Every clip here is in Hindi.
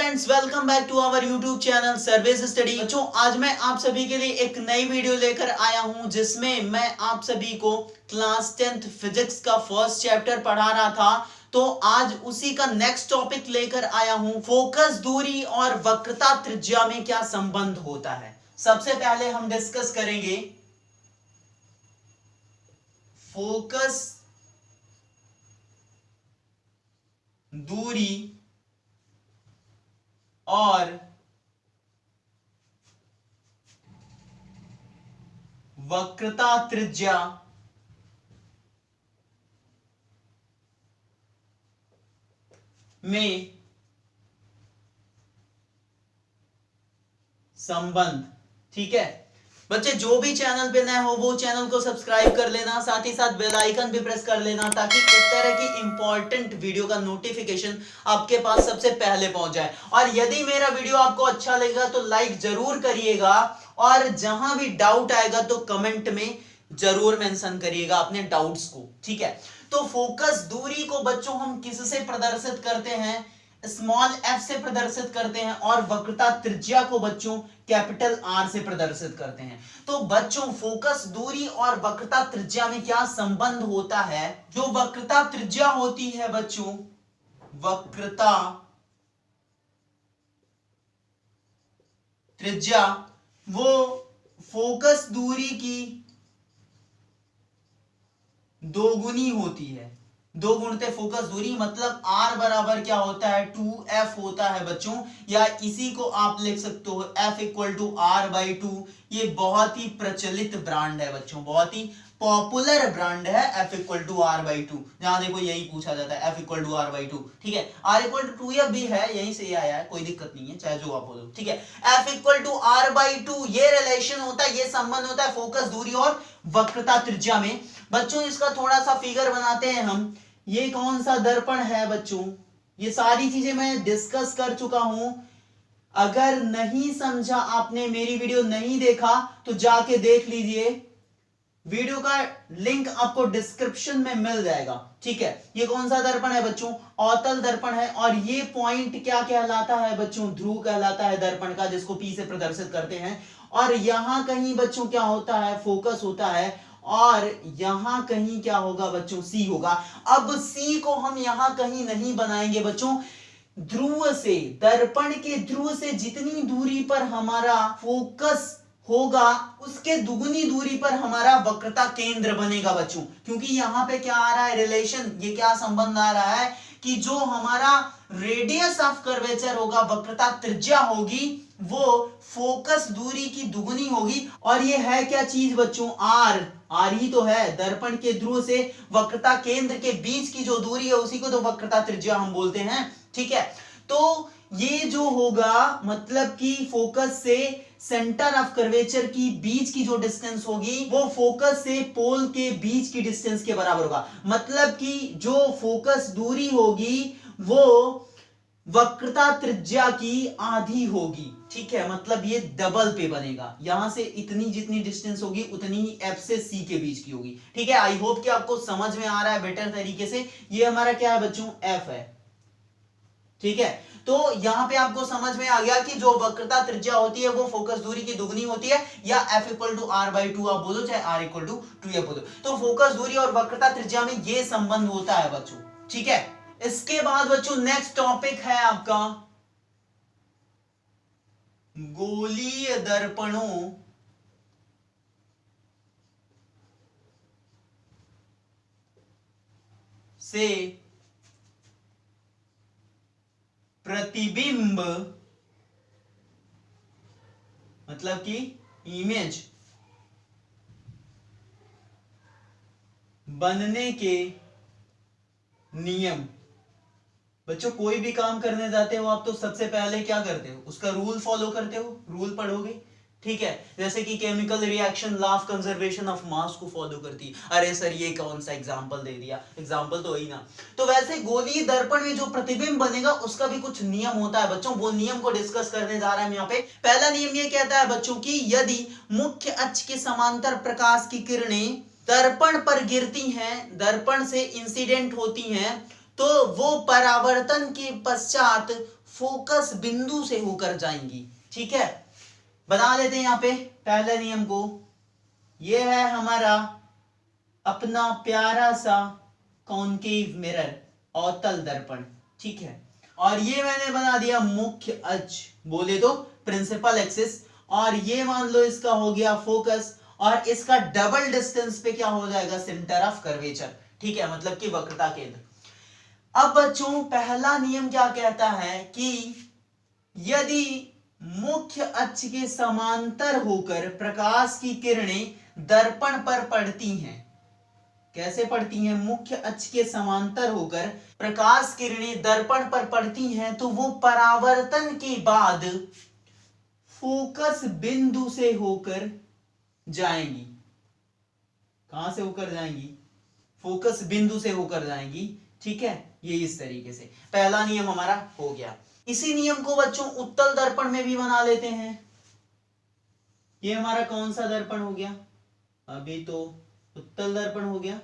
Friends, welcome back to our YouTube channel service study. बच्चों, आज मैं आप सभी के लिए एक नई वीडियो लेकर आया हूं जिसमें मैं आप सभी को क्लास 10th फिजिक्स का फर्स्ट चैप्टर पढ़ा रहा था। तो आज उसी का नेक्स्ट टॉपिक लेकर आया हूं, फोकस दूरी और वक्रता त्रिज्या में क्या संबंध होता है। सबसे पहले हम डिस्कस करेंगे फोकस दूरी और वक्रता त्रिज्या में संबंध। ठीक है बच्चे, जो भी चैनल पे नए हो वो चैनल को सब्सक्राइब कर लेना, साथ ही साथ बेल आइकन भी प्रेस कर लेना ताकि इस तरह की इंपॉर्टेंट वीडियो का नोटिफिकेशन आपके पास सबसे पहले पहुंच जाए। और यदि मेरा वीडियो आपको अच्छा लगेगा तो लाइक जरूर करिएगा और जहां भी डाउट आएगा तो कमेंट में जरूर मेंशन करिएगा अपने डाउट्स को। ठीक है, तो फोकस दूरी को बच्चों हम किससे प्रदर्शित करते हैं? स्मॉल f से प्रदर्शित करते हैं और वक्रता त्रिज्या को बच्चों कैपिटल R से प्रदर्शित करते हैं। तो बच्चों, फोकस दूरी और वक्रता त्रिज्या में क्या संबंध होता है? जो वक्रता त्रिज्या होती है बच्चों, वक्रता त्रिज्या वो फोकस दूरी की दोगुनी होती है। दो गुणित फोकस दूरी मतलब r बराबर क्या होता है? 2f होता है बच्चों, या इसी को आप लिख सकते हो f इक्वल टू r/2। ये बहुत ही प्रचलित ब्रांड है बच्चों, बहुत ही पॉपुलर ब्रांड है f इक्वल टू r/2। जहां देखो यही पूछा जाता है f इक्वल टू r/2। ठीक है, r इक्वल टू 2f भी है, यहीं से ये आया है, कोई दिक्कत नहीं है, चाहे जो आप बोलो। ठीक है, f इक्वल टू r/2 ये रिलेशन होता है, ये संबंध होता है फोकस दूरी और वक्रता त्रिज्या में। बच्चों, इसका थोड़ा सा फिगर बनाते हैं हम। ये कौन सा दर्पण है बच्चों? ये सारी चीजें मैं डिस्कस कर चुका हूं। अगर नहीं समझा, आपने मेरी वीडियो नहीं देखा तो जाके देख लीजिए, वीडियो का लिंक आपको डिस्क्रिप्शन में मिल जाएगा। ठीक है, ये कौन सा दर्पण है बच्चों? अवतल दर्पण है। और ये पॉइंट क्या कहलाता है बच्चों? ध्रुव कहलाता है दर्पण का, जिसको P से प्रदर्शित करते हैं। और यहां कहीं बच्चों क्या होता है? फोकस होता है। और यहां कहीं क्या होगा बच्चों? C होगा। अब C को हम यहां कहीं नहीं बनाएंगे बच्चों, ध्रुव से, दर्पण के ध्रुव से जितनी दूरी पर हमारा फोकस होगा उसके दुगुनी दूरी पर हमारा वक्रता केंद्र बनेगा बच्चों। क्योंकि यहां पे क्या आ रहा है रिलेशन, ये क्या संबंध आ रहा है कि जो हमारा रेडियस ऑफ कर्वेचर होगा, वक्रता त्रिज्या होगी, वो फोकस दूरी की दुगुनी होगी। और ये है क्या चीज बच्चों? r ही तो है। दर्पण के ध्रुव से वक्रता केंद्र के बीच की जो दूरी है उसी को तो वक्रता त्रिज्या हम बोलते हैं। ठीक है, तो ये जो होगा मतलब कि फोकस से सेंटर ऑफ कर्वेचर की बीच की जो डिस्टेंस होगी वो फोकस से पोल के बीच की डिस्टेंस के बराबर होगा। मतलब कि जो फोकस दूरी होगी वो वक्रता त्रिज्या की आधी होगी। ठीक है, मतलब ये डबल पे बनेगा। यहां से इतनी जितनी डिस्टेंस होगी उतनी ही f से c के बीच की होगी। ठीक है, आई होप कि आपको समझ में आ रहा है बेटर तरीके से। ये हमारा क्या है बच्चों? f है। ठीक है, तो यहां पे आपको समझ में आ गया कि जो वक्रता त्रिज्या होती है वो फोकस दूरी की दुगनी होती है, या f इक्वल टू r/2 आप बोलो, चाहे r इक्वल टू 2f बोलो। तो फोकस दूरी और वक्रता त्रिज्या में ये संबंध होता है बच्चों। ठीक है, इसके बाद बच्चों नेक्स्ट टॉपिक है आपका गोलीय दर्पणों से प्रतिबिंब, मतलब कि इमेज बनने के नियम। बच्चों, कोई भी काम करने जाते हो आप तो सबसे पहले क्या करते हो? उसका रूल फॉलो करते हो, रूल पढ़ोगे। ठीक है, जैसे कि chemical reaction law of conservation of mass को फॉलो करती है। अरे सर, ये कौन सा एग्जांपल दे दिया, एग्जांपल तो वही ना। तो वैसे गोलीय दर्पण में जो प्रतिबिंब बनेगा उसका भी कुछ नियम होता है बच्चों, वो नियम को डिस्कस करने जा रहे हैं हम यहाँ पे। पहला नियम ये कहता है बच्चों कि यदि मुख्य अक्ष के समांतर प्रकाश की किरणें दर्पण पर गिरती हैं, दर्पण से इंसिडेंट होती हैं, तो वो परावर्तन के पश्चात फोकस बिंदु से होकर जाएंगी। ठीक है, बना लेते हैं यहां पे पहले नियम को। यह है हमारा अपना प्यारा सा कॉनकेव मिरर, अवतल दर्पण। ठीक है, और ये मैंने बना दिया मुख्य अक्ष, बोले तो प्रिंसिपल एक्सिस, और ये मान लो इसका हो गया फोकस, और इसका डबल डिस्टेंस पे क्या हो जाएगा, सेंटर ऑफ कर्वेचर। ठीक है, मतलब कि वक्रता केंद्र। अब बच्चों पहला नियम क्या कहता है कि यदि मुख्य अक्ष के समांतर होकर प्रकाश की किरणें दर्पण पर पड़ती हैं, कैसे पड़ती हैं, मुख्य अक्ष के समांतर होकर प्रकाश किरणें दर्पण पर पड़ती हैं, तो वो परावर्तन के बाद फोकस बिंदु से होकर जाएंगी। कहां से होकर जाएंगी, फोकस बिंदु से होकर जाएंगी। ठीक है, ये इस तरीके से पहला नियम हमारा हो गया। इसी नियम को बच्चों उत्तल दर्पण में भी बना लेते हैं। ये हमारा कौन सा दर्पण हो गया, अभी तो उत्तल दर्पण हो गया।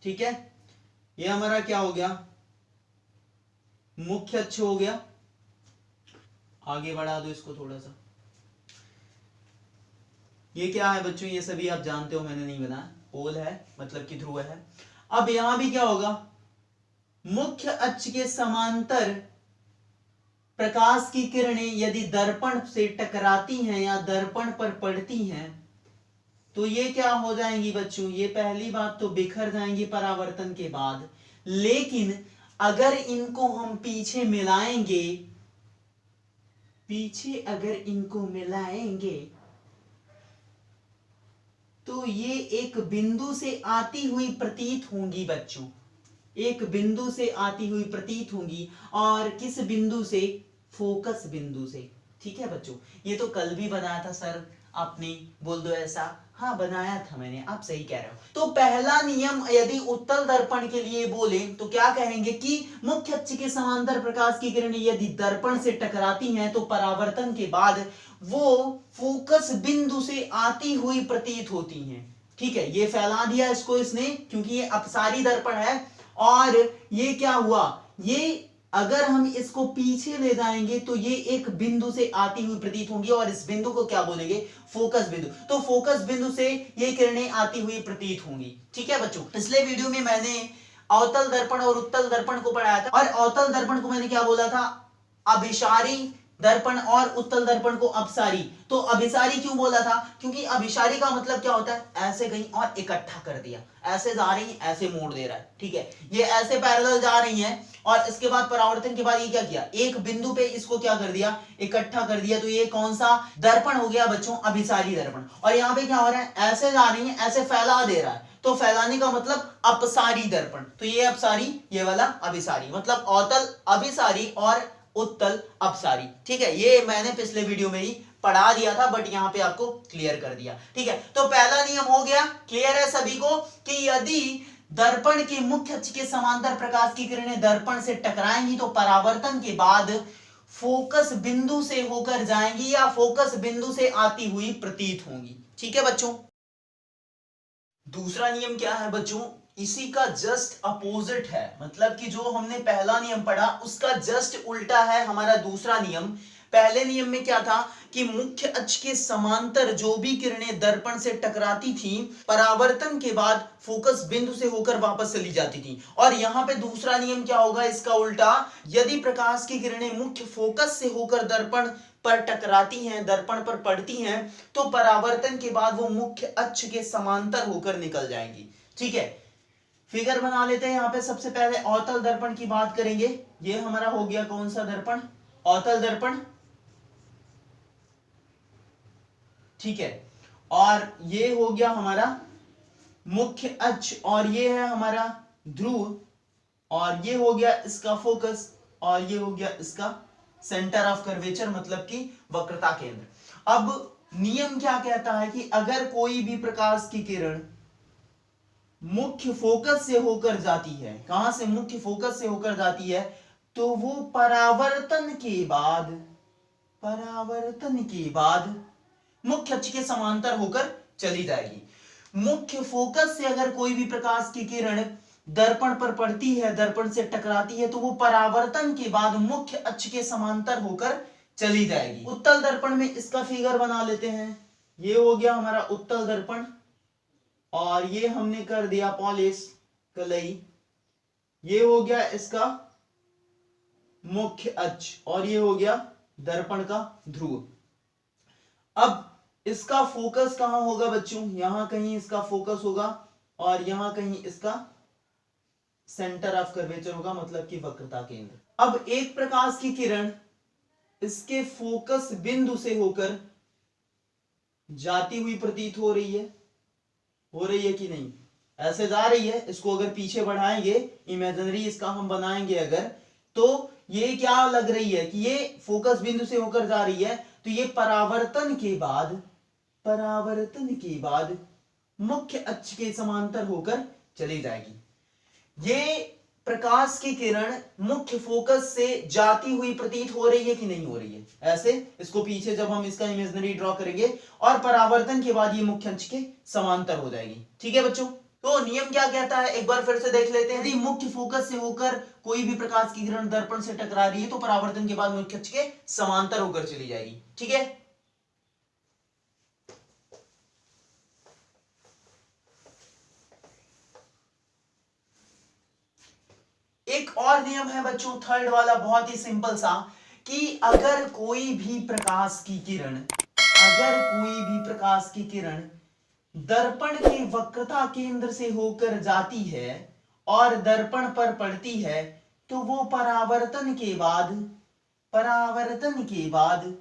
ठीक है, ये हमारा क्या हो गया, मुख्य अक्ष हो गया। आगे बढ़ा दो इसको थोड़ा सा। ये क्या है बच्चों, ये सभी आप जानते हो, मैंने नहीं बनाया, पोल है मतलब कि ध्रुव है। अब यहां भी क्या होगा, मुख्य अक्ष के समांतर प्रकाश की किरणें यदि दर्पण से टकराती हैं या दर्पण पर पड़ती हैं, तो ये क्या हो जाएंगी बच्चों, ये पहली बात तो बिखर जाएंगी परावर्तन के बाद। लेकिन अगर इनको हम पीछे मिलाएंगे, पीछे अगर इनको मिलाएंगे, तो ये एक बिंदु से आती हुई प्रतीत होंगी बच्चों, एक बिंदु से आती हुई प्रतीत होंगी। और किस बिंदु से, फोकस बिंदु से। ठीक है बच्चों, ये तो कल भी बनाया था सर आपने, बोल दो ऐसा। हाँ बनाया था मैंने, आप सही कह रहे हो। तो पहला नियम यदि उत्तल दर्पण के लिए बोले तो क्या कहेंगे कि मुख्य अक्ष के समांतर प्रकाश की किरणें यदि दर्पण से टकराती हैं तो परावर्तन के बाद वो फोकस बिंदु से आती हुई प्रतीत होती हैं। ठीक है, ये फैला दिया इसको इसने, क्योंकि ये अपसारी दर्पण है। और ये क्या हुआ, ये अगर हम इसको पीछे ले जाएंगे तो ये एक बिंदु से आती हुई प्रतीत होंगी, और इस बिंदु को क्या बोलेंगे, फोकस बिंदु। तो फोकस बिंदु से ये किरणें आती हुई प्रतीत होंगी। ठीक है बच्चों, पिछले वीडियो में मैंने अवतल दर्पण और उत्तल दर्पण को पढ़ाया था, और अवतल दर्पण को मैंने क्या बोला था, अभिसारी दर्पण, और उत्तल दर्पण को अपसारी। तो अभिसारी क्यों बोला था, क्योंकि अभिसारी का मतलब क्या होता है, ऐसे गई और इकट्ठा कर दिया, ऐसे जा रही है ऐसे मोड़ दे रहा है। ठीक है, ये ऐसे पैरेलल जा रही हैं, और इसके बाद परावर्तन के बाद ये क्या किया, एक बिंदु पे इसको क्या कर दिया, इकट्ठा कर दिया। तो ये कौन सा दर्पण हो गया बच्चों, अभिसारी दर्पण। और यहाँ पे क्या हो रहा है, ऐसे जा रही है ऐसे फैला दे रहा है, तो फैलाने का मतलब अपसारी दर्पण। तो ये अपसारी, ये वाला अभिसारी, मतलब अवतल अभिसारी और उत्तल अपसारी। ठीक है, ये मैंने पिछले वीडियो में ही पढ़ा दिया था, बट यहां पे आपको क्लियर कर दिया। ठीक है, तो पहला नियम हो गया, क्लियर है सभी को, कि यदि दर्पण के मुख्य अक्ष के समांतर प्रकाश की किरणें दर्पण से टकराएंगी तो परावर्तन के बाद फोकस बिंदु से होकर जाएंगी या फोकस बिंदु से आती हुई प्रतीत होंगी। ठीक है बच्चों, दूसरा नियम क्या है बच्चों, इसी का जस्ट अपोजिट है, मतलब कि जो हमने पहला नियम पढ़ा उसका जस्ट उल्टा है हमारा दूसरा नियम। पहले नियम में क्या था कि मुख्य अक्ष के समांतर जो भी किरणें दर्पण से टकराती थी, परावर्तन के बाद फोकस बिंदु से होकर वापस चली जाती थी। और यहां पे दूसरा नियम क्या होगा, इसका उल्टा, यदि प्रकाश की किरणें मुख्य फोकस से होकर दर्पण पर टकराती हैं, दर्पण पर पड़ती हैं, तो परावर्तन के बाद वो मुख्य अक्ष के समांतर होकर निकल जाएंगी। ठीक है, फिगर बना लेते हैं। यहां पे सबसे पहले अवतल दर्पण की बात करेंगे। ये हमारा हो गया कौन सा दर्पण, अवतल दर्पण। ठीक है, और ये हो गया हमारा मुख्य अक्ष, और ये है हमारा ध्रुव, और ये हो गया इसका फोकस, और ये हो गया इसका सेंटर ऑफ कर्वेचर, मतलब कि वक्रता केंद्र। अब नियम क्या कहता है कि अगर कोई भी प्रकाश की किरण मुख्य फोकस से होकर जाती है, कहां से, मुख्य फोकस से होकर जाती है, तो वो परावर्तन के बाद मुख्य अक्ष के समांतर होकर चली जाएगी। मुख्य फोकस से अगर कोई भी प्रकाश की किरण दर्पण पर पड़ती है, दर्पण से टकराती है, तो वो परावर्तन के बाद मुख्य अक्ष के समांतर होकर चली जाएगी। उत्तल दर्पण में इसका फिगर बना लेते हैं। ये हो गया हमारा उत्तल दर्पण और ये हमने कर दिया पॉलिश कलई। ये हो गया इसका मुख्य अक्ष और ये हो गया दर्पण का ध्रुव। अब इसका फोकस कहां होगा बच्चों? यहां कहीं इसका फोकस होगा और यहां कहीं इसका सेंटर ऑफ कर्वेचर होगा, मतलब कि वक्रता केंद्र। अब एक प्रकाश की किरण इसके फोकस बिंदु से होकर जाती हुई प्रतीत हो रही है कि नहीं? ऐसे जा रही है। इसको अगर पीछे बढ़ाएंगे, इमेजिनरी इसका हम बनाएंगे अगर, तो ये क्या लग रही है कि ये फोकस बिंदु से होकर जा रही है, तो ये परावर्तन के बाद मुख्य अक्ष के समांतर होकर चली जाएगी। ये प्रकाश की किरण मुख्य फोकस से जाती हुई प्रतीत हो रही है कि नहीं हो रही है? ऐसे इसको पीछे जब हम इसका इमेजिनरी ड्रॉ करेंगे और परावर्तन के बाद ये मुख्य अक्ष के समांतर हो जाएगी। ठीक है बच्चों, तो नियम क्या कहता है एक बार फिर से देख लेते हैं। यदि मुख्य फोकस से होकर कोई भी प्रकाश की किरण दर्पण से टकरा रही है तो परावर्तन के बाद मुख्य अक्ष के समांतर होकर चली जाएगी। ठीक है, एक और नियम है बच्चों, थर्ड वाला, बहुत ही सिंपल सा, कि अगर कोई भी प्रकाश की किरण दर्पण के वक्रता केंद्र से होकर जाती है और दर्पण पर पड़ती है, तो वो परावर्तन के बाद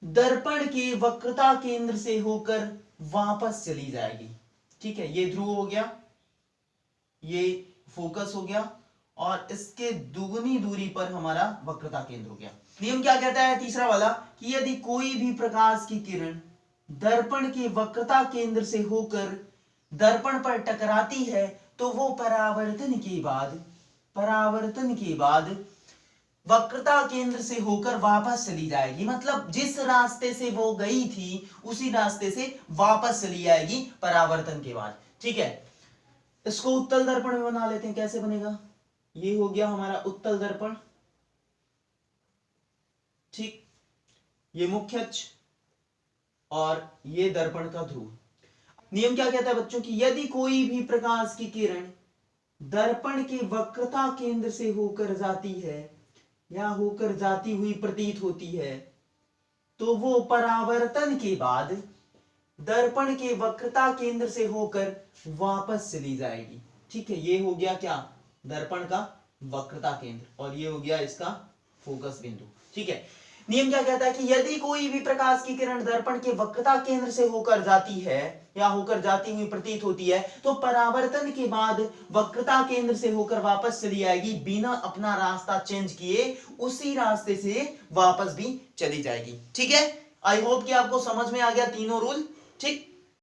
दर्पण के वक्रता केंद्र से होकर वापस चली जाएगी। ठीक है, ये ध्रुव हो गया, ये फोकस हो गया और इसके दुगुनी दूरी पर हमारा वक्रता केंद्र हो गया। नियम क्या कहता है तीसरा वाला, कि यदि कोई भी प्रकाश की किरण दर्पण के वक्रता केंद्र से होकर दर्पण पर टकराती है तो वो परावर्तन के बाद वक्रता केंद्र से होकर वापस चली जाएगी। मतलब जिस रास्ते से वो गई थी उसी रास्ते से वापस चली आएगी परावर्तन के बाद। ठीक है, इसको उत्तल दर्पण में बना लेते हैं। कैसे बनेगा? ये हो गया हमारा उत्तल दर्पण। ठीक, ये मुख्य अक्ष और ये दर्पण का ध्रुव। नियम क्या कहता है बच्चों की यदि कोई भी प्रकाश की किरण दर्पण के वक्रता केंद्र से होकर जाती है या होकर जाती हुई प्रतीत होती है तो वो परावर्तन के बाद दर्पण के वक्रता केंद्र से होकर वापस चली जाएगी। ठीक है, ये हो गया क्या? दर्पण का वक्रता केंद्र और ये हो गया इसका फोकस बिंदु। ठीक है, नियम क्या कहता है कि यदि कोई भी प्रकाश की किरण दर्पण के वक्रता केंद्र से होकर जाती है या होकर जाती हुई प्रतीत होती है तो परावर्तन के बाद वक्रता केंद्र से होकर वापस चली आएगी, बिना अपना रास्ता चेंज किए उसी रास्ते से वापस भी चली जाएगी। ठीक है, आई होप कि आपको समझ में आ गया तीनों रूल। ठीक,